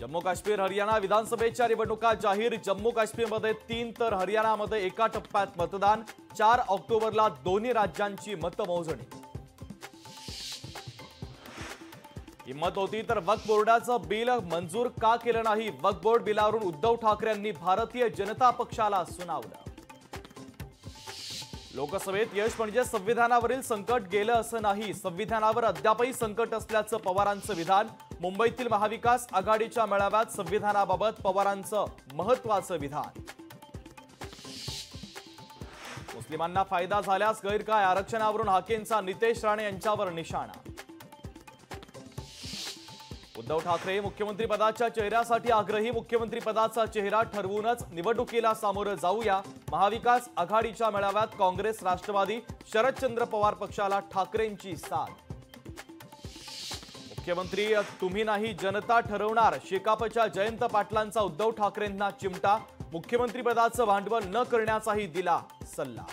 जम्मू काश्मीर हरियाणा विधानसभेच्या निवडणुका जाहीर। जम्मू काश्मीरमध्ये 3 तर हरियाणामध्ये एका टप्प्यात मतदान। 4 ऑक्टोबरला दोन्ही राज्यांची मतमोजणी। हिम्मत होती तर वक्फ बोर्डाचं बिल मंजूर का केलं नाही? वक्फ बोर्ड बिलावरून उद्धव ठाकरेंनी भारतीय जनता पक्षाला सुनावलं। लोकसभेत यश म्हणजे संविधानावरील संकट गेलं असं नाही, संविधानावर अद्यापही संकट असल्याचं पवारांचं विधान। मुंबईतील महाविकास आघाडीच्या मेळाव्यात संविधानाबाबत पवारांचं महत्त्वाचं विधान। मुस्लिमांना फायदा झाल्यास गैर काय? आरक्षणावरून हाकेंचा नितेश राणे यांच्यावर निशाणा। उद्धव ठाकरे मुख्यमंत्री पदाच्या चेहऱ्यासाठी आग्रही। मुख्यमंत्री पदाचा चेहरा ठरवूनच निवडणुकीला सामोरं जाऊया। महाविकास आघाडीच्या मेळाव्यात काँग्रेस, राष्ट्रवादी, शरदचंद्र पवार पक्षाला ठाकरेंची साथ। मुख्यमंत्री तुम्ही नाही जनता ठरवणार। शेकापच्या जयंत पाटलांचा उद्धव ठाकरेंना चिमटा। मुख्यमंत्री पदाचं भांडवल न करण्याचाही दिला सल्ला।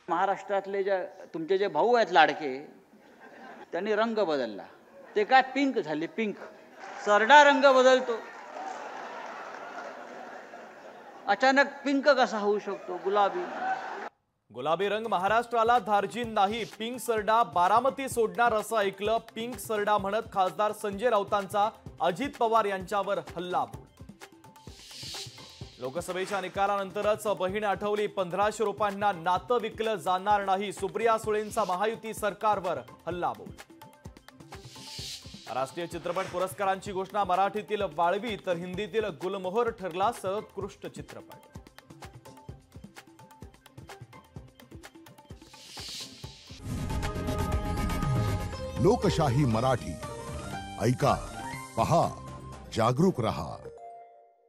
महाराष्ट्रातले तुमचे जे भाऊ आहेत लाडके, त्यांनी रंग बदलला। ते काय पिंक झाले, पिंक सरडा रंग बदलतो, अचानक पिंक कसा होऊ शकतो? गुलाबी। गुलाबी रंग महाराष्ट्राला धार्जिन नाही। पिंक सरडा बारामती सोडणार असं ऐकलं। पिंक सरडा म्हणत खासदार संजय राऊतांचा अजित पवार यांच्यावर हल्लाबोल। लोकसभेच्या निकालानंतरच बहीण आठवली। 1500 रुपयांना नातं विकलं जाणार नाही। सुप्रिया सुळेंचा महायुती सरकारवर हल्लाबोल। राष्ट्रीय चित्रपट पुरस्कारांची घोषणा। मराठीतील वाळवी तर हिंदीतील गुलमोहर ठरला सर्वोत्कृष्ट चित्रपट। लोकशाही मराठी ऐका, पहा, जागरूक रहा।